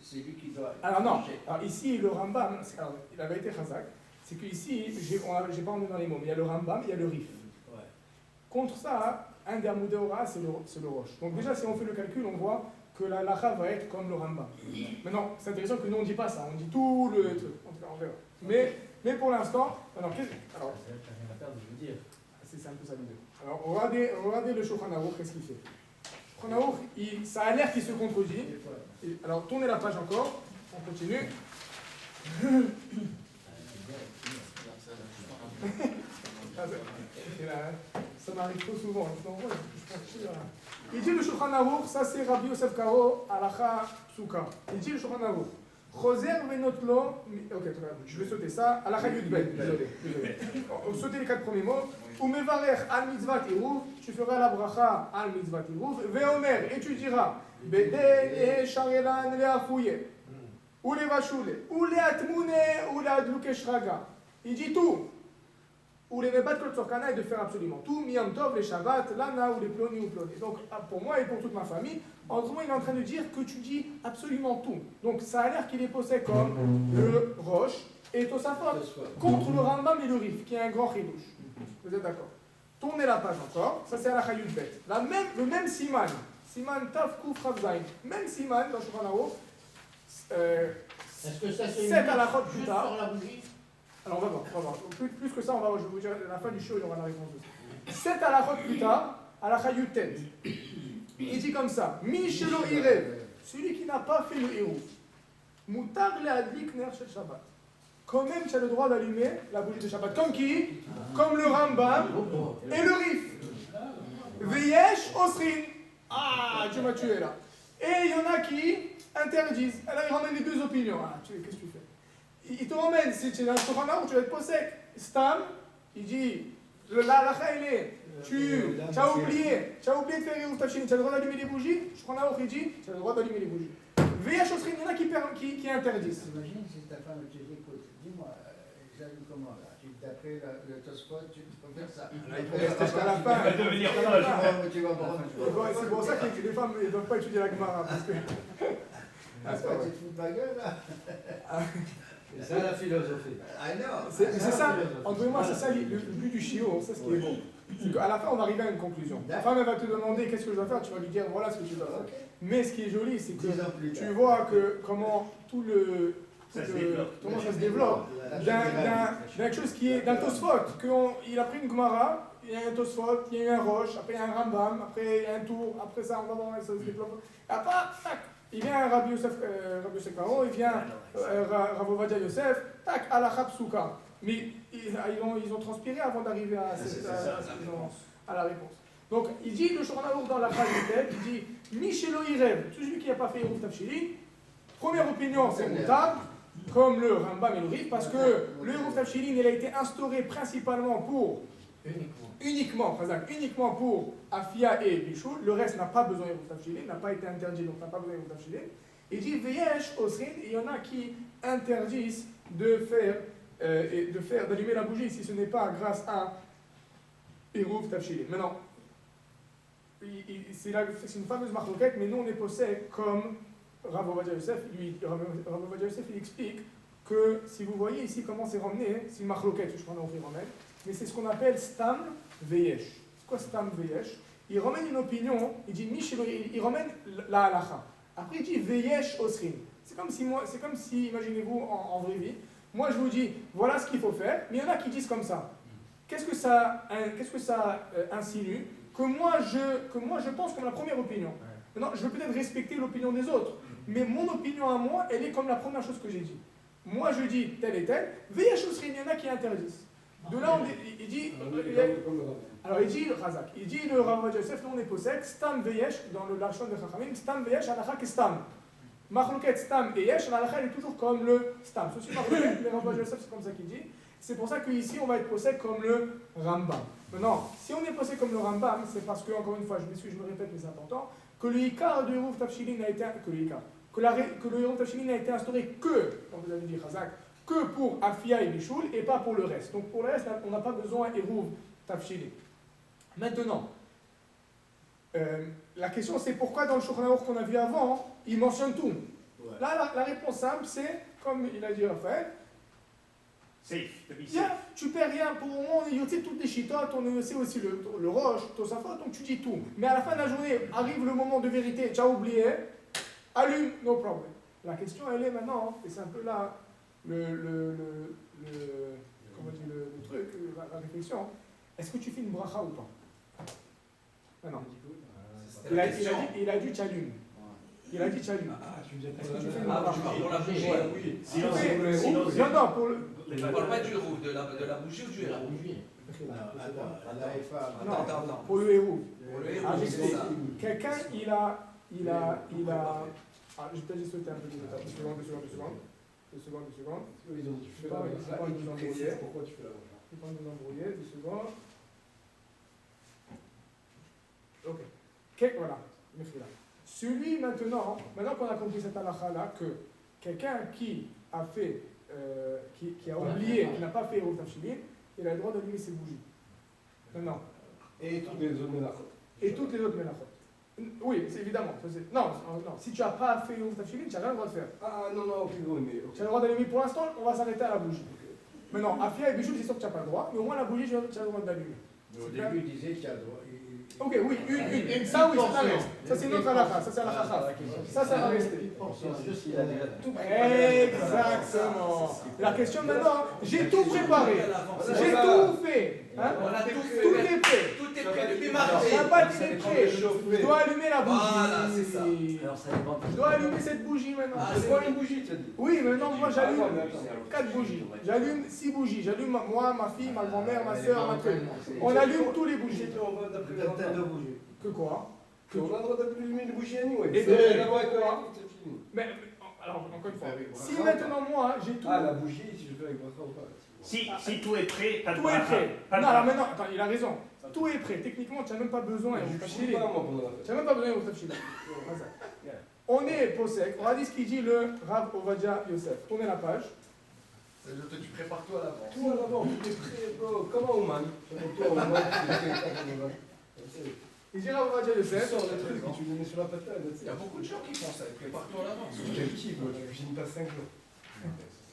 c'est lui qui doit. Alors non, alors ici le Rambam, alors, la vérité Khazak, c'est qu'ici, j'ai pas emmené dans les mots, mais il y a le Rambam, il y a le Rif. Ouais. Contre ça, un des Amoudéora, c'est le Roche. Donc déjà, si on fait le calcul, on voit que la lacha va être comme le Rambam. Maintenant, c'est intéressant que nous on ne dit pas ça, on dit tout le truc. En tout cas, on verra. Mais pour l'instant, alors, c'est un peu ça l'idée. Alors, regardez le Shulchan Aruch, qu'est-ce qu'il fait? Shulchan Aruch, ça a l'air qu'il se contredit. Alors, tournez la page encore, on continue. Ça m'arrive trop souvent. Il dit le Shulchan Aruch, ça c'est Rabbi Yosef Karo, Halacha Psuka. Il dit le Shulchan Aruch, Choser venotlo, ok, je vais sauter ça, Halacha Yudbet, désolé. Sauter les 4 premiers mots. Ou mevarech al mitzvat iruv, tu feras la bracha al mitzvat iruv, veomer, et tu diras, bede sharelan le afouye, ou le vachoule, ou le atmoune, ou le adlouke shraga. Il dit tout. Ou les mebat kol tzorkana, et de faire absolument tout, miyam tov, les shabbat, lana, ou les ploni ou ploni. Donc, pour moi et pour toute ma famille, en gros, il est en train de dire que tu dis absolument tout. Donc, ça a l'air qu'il est posé comme le Roche et Tosafot, contre le Rambam et le Rif, qui est un grand chidouche. Vous êtes d'accord? Tournez la page encore, ça c'est à la Chayut Bet. Le même Siman, Siman Taf Kouf Rav Zayin, même Siman dans Shulchan Aruch, Est-ce que ça c'est 7 à la chôte plus juste tard. sur la bougie? Alors on va voir. Plus que ça, je vais vous dire, à la fin du show, il y aura la réponse dessus. 7 à la chôte plus tard, à la Chayut Tet. Il dit comme ça, Mishelo Irev, celui qui n'a pas fait le héros, Moutar le Adlik Ner Shel Shabbat. Quand même, tu as le droit d'allumer la bougie de Shabbat. Comme qui? Comme le Rambam et le Rif. Veyesh Osrin. Ah, tu m'as tué là. Et il y en a qui interdisent. Alors ils ramènent les deux opinions. Ah, qu'est-ce que tu fais? Il te ramène, si tu es dans le Shulchan Aruch, tu vas être possèque. Stam, il dit, la il est, tu as oublié de faire Eruv Tafshilin, tu as le droit d'allumer les bougies. Shulchan Aruch, il dit, tu as le droit d'allumer les bougies. Veyesh Osrin, il y en a qui interdisent. Imagine si ta femme te dit, écoute, dis-moi, j'allume comment là? D'après le Tosfot, tu peux faire ça. Il faut rester jusqu'à la fin. va devenir Tu vas voir. C'est pour ça que les femmes ne doivent pas étudier la Gemara. Parce que... Ah, c'est pas que tu te fous de ma gueule là? C'est ça la philosophie. Ah non. C'est ça, entre moi, c'est ça le but du chiot, c'est ce qui est bon. c'est qu'à la fin, on va arriver à une conclusion. La femme, elle va te demander qu'est-ce que je dois faire, tu vas lui dire voilà ce que tu dois faire. Mais ce qui est joli, c'est que tu vois que comment tout le. Comment ça se développe d'un chose qui est d'un Tosfot, qu'il a pris une Gemara, il y a un Tosfot, il y a eu un Roche, après il y a un Rambam, après il y a un Tour, après ça on va voir, ça se développe. Et après, tac, il vient Rabbi Yosef Karo, il vient Rav Ovadia Yosef, tac, Halakha Psuka. Mais ils ont transpiré avant d'arriver à la réponse. Donc il dit, le Shulchan Aruch dans la page de tête, il dit Mishelo Irev, celui qui n'a pas fait Eruv Tafshilin, première opinion c'est Moutab, comme le Rambam et le Rif, parce que le Eruv Tafshilin il a été instauré principalement pour uniquement pour Afia et Bishul, le reste n'a pas besoin d'Eruv Tafshilin, n'a pas été interdit, donc n'a pas besoin d'Eruv Tafshilin. Il dit Veyesh Osrin, il y en a qui interdisent d'allumer la bougie si ce n'est pas grâce à Eruv Tafshilin. Maintenant, c'est une fameuse marloquette, mais nous on est possède comme Rav Ovadia Yosef. Rav Ovadia Yosef il explique que si vous voyez ici comment c'est ramené, c'est une marloquette, je crois qu'on ramène, mais c'est ce qu'on appelle Stam Veyesh. C'est quoi Stam Veyesh? Il ramène une opinion, il dit il ramène la halacha. Après il dit Veyesh Osrin. C'est comme si, imaginez-vous en vraie vie, moi je vous dis voilà ce qu'il faut faire, mais il y en a qui disent comme ça. Qu'est-ce que ça insinue? Que moi je pense comme la première opinion. Maintenant, je veux peut-être respecter l'opinion des autres, mais mon opinion à moi, elle est comme la première chose que j'ai dit. Moi, je dis telle et telle. Veyesh Osrin, il y en a qui interdisent. De là, il dit. Alors, il dit le Razak, il dit le Rav Ovadia Yosef, nous on est possède, Stam Veyesh, dans le Lachon de Chachamim, Stam Veyesh, Halakha que Stam. Machloket Stam et Yesh, Halakha est toujours comme le Stam. Ceci Machloket, le Rav Ovadia Yosef, c'est comme ça qu'il dit. C'est pour ça qu'ici, on va être possède comme le Rambam. Maintenant, si on est possède comme le Rambam, c'est parce que, encore une fois, je me répète, mais c'est important, que le Ikar de Eruv Tafshilin a été. Que le Eruv Tafshilin a été instauré que, comme vous avez dit, Razak, que pour Afia et Bishul et pas pour le reste. Donc pour le reste, on n'a pas besoin d'Eruv Tafshilin. Maintenant, la question c'est pourquoi dans le Shulchan Aruch qu'on a vu avant, il mentionne tout. Ouais. Là, la réponse simple c'est, comme il a dit Raphaël, tu perds rien, pour le moment on est yoté toutes les chitotes, on sait aussi le Roche, Tosafot, donc tu dis tout. Mais à la fin de la journée, arrive le moment de vérité, tu as oublié, allume, no problem. La question elle est maintenant, et c'est un peu là le truc, la réflexion, est-ce que tu fais une bracha ou pas? Non. Il a dit t'allumes. Il a dit t'allumes. Est-ce que tu fais une bracha? Pour la bougie, oui. Non, pour le. Je ne parle pas du héros, de la bougie ou du héros? Non, pour le héros. Quelqu'un, il a. Je t'ai dit sauter un peu de secondes. Ils ont dit, tu fais la bracha. Pourquoi tu fais la bracha? Je ne vais pas nous embrouiller, 2 secondes. Ok. Voilà. Celui maintenant qu'on a compris cette halakha-là, que quelqu'un qui a fait, qui a oublié, qui n'a pas fait Eruv Tafshilin, il a le droit d'allumer ses bougies. Maintenant. Et toutes les autres melachot. Oui, c'est évidemment. Non, si tu n'as pas fait Eruv Tafshilin, tu n'as rien le droit de faire. Mais. Tu as le droit d'allumer pour l'instant, on va s'arrêter à la bougie. Maintenant, Afia et Bishul, c'est sûr que tu n'as pas le droit, mais au moins la bougie, tu as le droit d'allumer. Au début, il disait qu'il y a le droit. Ok, oui, une. Ça, oui, c'est la reste. Ça, c'est notre halakha. Ça, c'est la halakha. Ça va rester. Exactement. La question maintenant, j'ai tout préparé. J'ai tout fait. Hein? Tout est prêt. Tout est prêt depuis mardi. La pâte est prête. Je dois allumer la bougie. Voilà, c'est ça. Je dois allumer cette bougie maintenant. C'est quoi une bougie, tu as dit? Oui, maintenant, moi, j'allume 4 bougies. J'allume 6 bougies. J'allume moi, ma fille, ma grand-mère, ma soeur, ma truc. On allume tous les bougies. Que quoi? On a le droit d'allumer une bougie anyway. Et mais, alors, encore une fois, si maintenant moi j'ai tout. Ah, la bougie, si je fais avec bracha ou pas? Si tout est prêt, pas de tout est bracha. prêt. Non, alors maintenant, attends, il a raison. Tout est prêt. Techniquement, tu n'as même pas besoin. Tu n'as même pas besoin de tafshilin. On est possède. On a dit ce qu'il dit le Rav Ovadia Yosef. Tournez la page. Tu prépares tout à l'avance. Tout à l'avance, tout est prêt, bro. Comment Oman? Il dit Rav Ovadia Yosef. Tu sors le truc et tu le mets sur la patate. Il y a beaucoup de gens qui font ça, ils préparent tout à l'avance. Quel kiff, moi, tu cuisines pas 5 jours.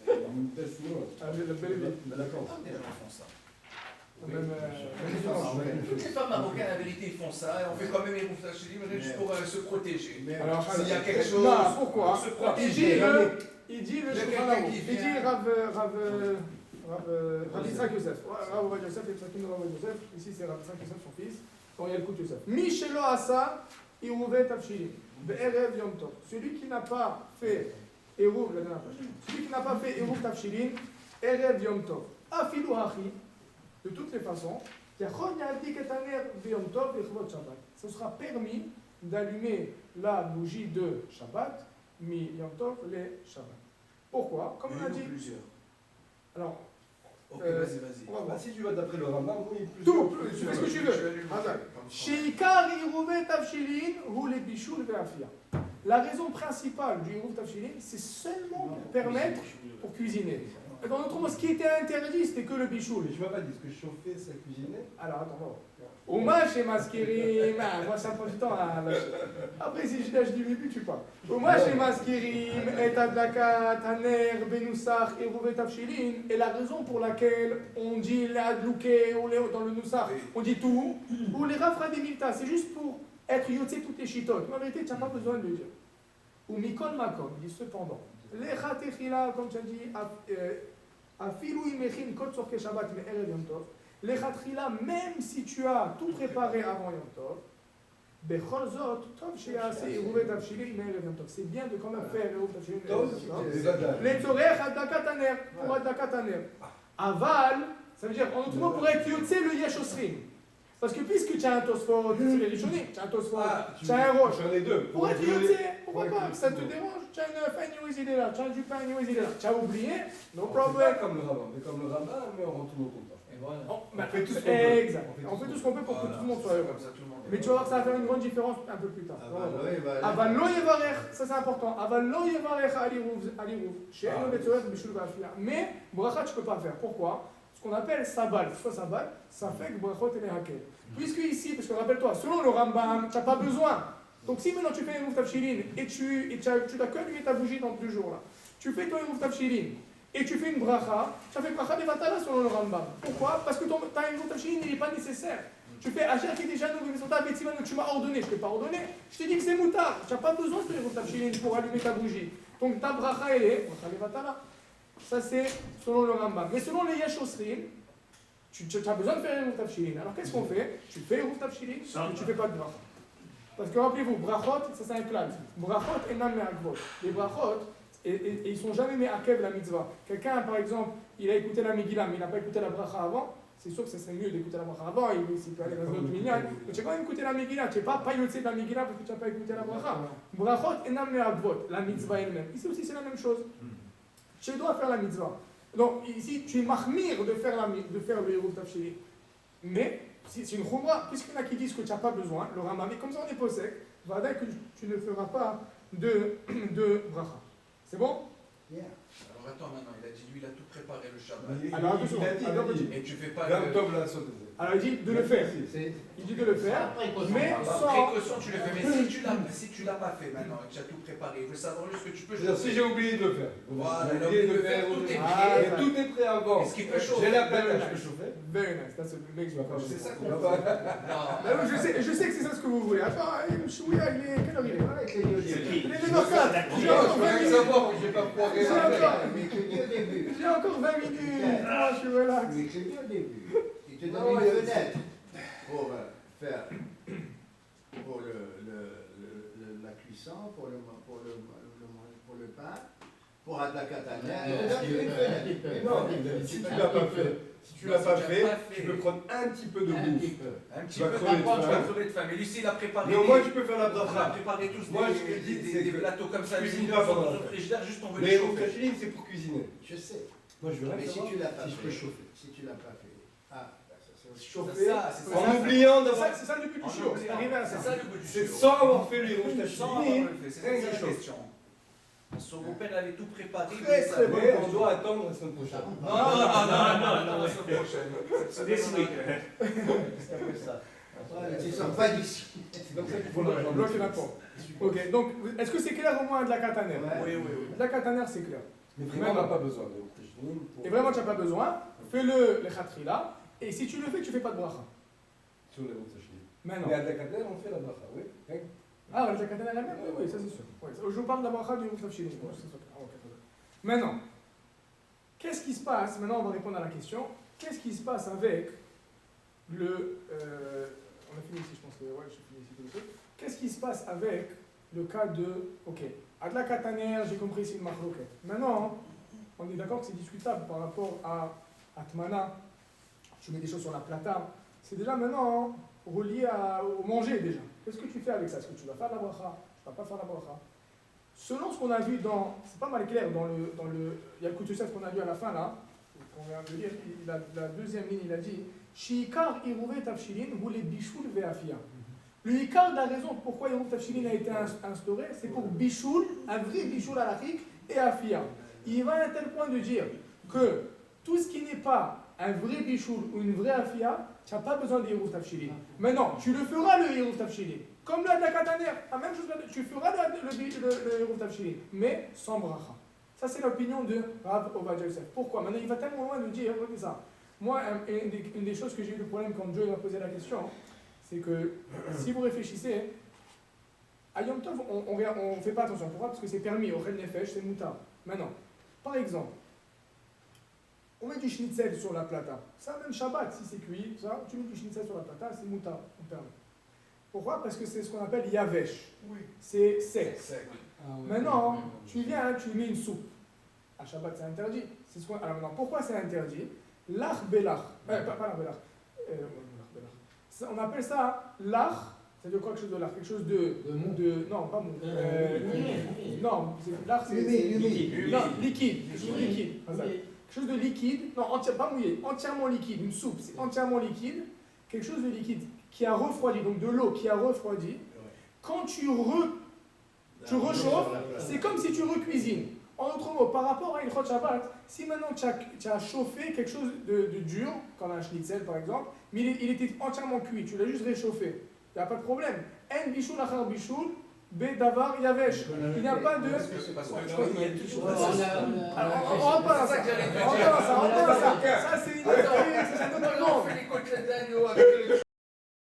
Une tasse, non. Ah, le bel D'accord. Les gens font ça. Toutes les femmes marocaines, la vérité, ils font ça, et on fait quand même les mouftachilim juste pour se protéger. Alors, s'il y a quelque chose, non, pourquoi se protéger. Il dit le Il y a Shulchan quelqu'un Aruch. qui Il dit vient. Rav Yitzhak Yosef. Rav Ovadia Yosef et Psakim de Rav Yosef. Ici, c'est Rav Yitzhak Yosef, son fils. Quand il y a le coup de Yosef. Mi shelo asa, iruvet tafshilim. Be'erev yom tov. Celui qui n'a pas fait Eruv, la dernière page. Celui qui n'a pas fait Eruv tafshilim, erev yom tov. Afilu hachi. De toutes les façons, ce sera permis d'allumer la bougie de Shabbat, mi Yom Tov, les Shabbat. Pourquoi? Comme on a dit. Plusieurs. Alors, Ok, vas-y. on va voir. Si tu vas d'après le Rambam, oui, plus. Tout, tu fais ce que tu veux. Sheikar Iruvet Tafshilin, ou les bichoul ve'afia. La raison principale du Iruv Tafshilin, c'est seulement pour permettre pour cuisiner. Dans notre mot, ce qui était interdit, c'était que le bichoul. Mais tu m'as pas dit ce que chauffer, ça cuisiner. Alors, attends, on va voir. Oumash et Maskirim, moi ça prend du temps à lâcher. Après, si je lâche du début, tu parles. Oumash et Maskirim, et Adlakat, Haner, Benoussach, et Rouvet Tafshilin. Et la raison pour laquelle on dit l'Adlouké, ou dans le Noussach, on dit tout, ou les Rafradimilta, c'est juste pour être yotzé toutes les chitotes. Mais en vérité, tu n'as pas besoin de le dire. Ou Mikol Makom, il dit cependant. Les Chatechila, comme tu as dit, Afilou Imechin Kot Sorke Shabbat, mais Erev Yom Tov. Les Chatechila, même si tu as tout préparé avant Yom Tov, Bechol Zot, Tov Shease, Iruvet Tafshilin, mais Erev Yom Tov. C'est bien de quand même faire Iruvet Tafshilin, mais Erev Yom Tov. Les Tzorech Adlakat Haner, pour Adlakat Haner. Aval, ça veut dire, en autre mot, pour être Yotze le Yesh Osrim. Parce que puisque tu as un Tosfot, c'est les Rishonim, tu as un Tosfot, tu as un Roche. J'en ai deux. Pour être Yotze, pourquoi pas? Ça te dérange? Tu as un œuf, un Yowez, il est là. Tu as un Jupin, un Yowez, il est là. Tu as oublié? No problem. Pas comme le Rambam, mais comme le Rambam, mais on retourne au content. On fait tout ce qu'on peut. Exact. On fait tout ce qu'on peut pour que tout le monde soit heureux. Mais tu vas voir que ça va faire une grande différence un peu plus tard. Aval lo yevarech, ça c'est important. Aval lo yevarech alirouv. Chez un betzorech bishul va'afia. Mais bracha tu peux pas faire. Pourquoi? Ce qu'on appelle sabal. Soit sabal, ça fait que brachot et hakel. Puisque ici, parce que rappelle-toi, selon le Rambam, tu n'as pas besoin. Donc si maintenant tu fais un Eruv Tafshilin et tu n'as que allumé ta bougie dans 2 jours là, tu fais ton Eruv Tafshilin et tu fais une bracha, tu as fait bracha de vatala selon le Rambam. Pourquoi? Parce que ton Eruv Tafshilin il n'est pas nécessaire. Tu fais Asher qui est déjà nous, tu m'as ordonné, je ne t'ai pas ordonné. Je t'ai dit que c'est moutard, tu n'as pas besoin de ton Eruv Tafshilin pour allumer ta bougie. Donc ta bracha elle est bracha de vatala. Ça c'est selon le Rambam. Mais selon les Yesh Osrim, tu as besoin de faire Eruv Tafshilin. Alors qu'est-ce qu'on fait? Tu fais Eruv Tafshilin, mais tu ne fais pas de bracha. Parce que rappelez-vous, brachot, ça c'est un clan. Brachot et nam me'akvot. Les brachot, et ils ne sont jamais me'akev la mitzvah. Quelqu'un, par exemple, il a écouté la Megillah, mais il n'a pas écouté la bracha avant. C'est sûr que ce serait mieux d'écouter la bracha avant, s'il peut aller dans un autre minyan. Mais tu as quand même écouté la Megillah. Tu n'es pas yotzé de la Megillah parce que tu n'as pas écouté la bracha. Brachot et nam me'akvot, la mitzvah elle-même. Ici aussi c'est la même chose. Tu dois faire la mitzvah. Donc ici, tu es mahmir de faire le Eruv Tafshilin. Mais, c'est une khumra, puisqu'il y en a qui disent que tu n'as pas besoin, le Rambam, mais comme ça on est pas sec, va dire que tu ne feras pas de bracha. C'est bon? Alors attends maintenant, il a dit lui il a tout préparé le Shabbat. Alors attention, et tu fais pas Yom le... Tov la sauté. alors il dit de le faire. Il dit de le faire, mais sans... Précaution, tu le fais. Mais si tu l'as pas fait maintenant et que tu as tout préparé, il veut savoir juste ce que tu peux C'est-à-dire, si j'ai oublié de le faire. Voilà, J'ai oublié de le faire. tout est Et prêt. tout est prêt avant. Est-ce qu'il peut chauffer? J'ai la patate, je peux chauffer. Very nice, that's a big C'est ça qu'on Non. veut. Je sais que c'est ça ce que vous voulez. Attends, Chouïa, il est... Quelle heure il est? Il est 9h04. J'ai encore 20 minutes. savoir que j'ai pas foiré. J'ai encore 20 minutes. Moi, je suis relax. Mais c'est bien au début. Il te donne une fenêtre pour faire pour la cuisson, pour le pain, pour Adlakataner. Il te donne une fenêtre. Non, si tu l'as pas fait, tu peux prendre un petit peu de bouffe. Un petit Tu vas peu, crever de tu vas faim. crever de faim. Mais lui, s'il a préparé. Mais au moins tu peux faire la On a bracha. préparé tous Moi, ce que je dis, c'est des que plateaux comme ça, cuisine des pas dans pendant le la frigidaire, juste on veut Mais les au chauffer. Tafshilin, c'est pour cuisiner. Je sais. Moi, je veux Mais rien si savoir tu l'as pas si je peux fait, chauffer. si tu l'as pas fait, Chauffer C'est ça. en oubliant C'est d'avoir. ça le but du show. C'est arrivé à C'est ça. ça le goût du C'est show. sans avoir fait les rouges Sans avoir Tafshilin. le fait. C'est ça la question. Son beau-père avait tout préparé. Très, très bon. Mais on doit attendre la semaine prochaine. Non, la semaine prochaine. This week. tu ne sors pas d'ici. C'est comme ça qu'il faut le Bloque la porte. Ok, donc est-ce que c'est clair au moins de la kataner? Oui. De la kataner, c'est clair. Mais vraiment, on n'a pas besoin de Tafshilin. Et vraiment, tu n'as pas besoin. Fais-le les khatrila. Et si tu le fais, tu fais pas de bracha. Sur les routes tafshilin. Maintenant. Mais à Dakater, on fait la bracha, oui. Ah, la katana la même? Oui, ça c'est sûr. Ouais, je vous parle de la bracha du Eruv Tafshilin. Ouais, c'est sûr. Ah, ok, très bien. Maintenant, qu'est-ce qui se passe? Maintenant, on va répondre à la question. Qu'est-ce qui se passe avec le. On a fini ici, je pense que. Ouais, j'ai fini ici tout le truc. Qu'est-ce qui se passe avec le cas de. Ok, Adla Kataner, j'ai compris, c'est une machloket. Maintenant, on est d'accord que c'est discutable par rapport à Atmana. Tu mets des choses sur la plata. C'est déjà maintenant relié au manger déjà. Qu'est-ce que tu fais avec ça? Est-ce que tu vas faire la bracha? Tu vas pas faire la bracha? Selon ce qu'on a vu dans. C'est pas mal clair dans le. Il y a le coup de qu'on a lu à la fin là. On vient de lire, la deuxième ligne, il a dit Shiikar Irouvé Tafshilin voulait Bichoul Veafia. Le Ikar, la raison pourquoi Irouvé Tafshilin a été instauré, c'est pour Bichoul, un vrai Bichoul alakhique, et Afia. Il va à tel point de dire que tout ce qui n'est pas un vrai Bichoul ou une vraie Afia, tu n'as pas besoin d'Irouvé Tafshilin. Maintenant, tu le feras le Irouvé Tafshilin. Comme le Adakataner, la même chose, tu feras le Irouvé Tafshilin, mais sans bracha. Ça, c'est l'opinion de Rav Ovadia Yosef. Pourquoi? Maintenant, il va tellement loin de dire, regardez ça. Moi, une des choses que j'ai eu le problème quand Joe m'a posé la question, c'est que si vous réfléchissez, à Yom Tov, on ne fait pas attention. Pourquoi? Parce que c'est permis, au Red Nefesh, c'est moutar. Maintenant, par exemple, on met du schnitzel sur la plata. Ça, même Shabbat, si c'est cuit, ça, tu mets du schnitzel sur la plata, c'est moutar, on permet. Pourquoi? Parce que c'est ce qu'on appelle yavesh. Oui. C'est sec. Ah, ouais. Maintenant, tu viens, tu mets une soupe. À Shabbat, c'est interdit. C'est ce qu'on... Alors maintenant, pourquoi c'est interdit? L'ach belach. Pas l'ach belach. On appelle ça l'ach. Ça veut dire quoi, quelque chose de l'ach? Quelque chose de non, pas mou. Non, l'ach, c'est liquide. Non, liquide. Quelque chose de liquide. Quelque chose de liquide. Non, pas mouillé. Entièrement liquide. Une soupe, c'est entièrement liquide. Quelque chose de liquide qui a refroidi. Donc de l'eau qui a refroidi. Quand tu rechauffes, c'est comme si tu recuisines. En d'autres mots, par rapport à une Chod Shabbat, si maintenant tu as chauffé quelque chose de dur, comme un schnitzel par exemple, mais il était entièrement cuit, tu l'as juste réchauffé, il n'y a pas de problème. En bichoul achar bichoul, be davar yavesh. Il n'y a pas de. On rentre pas dans ça. Ça, c'est une autre.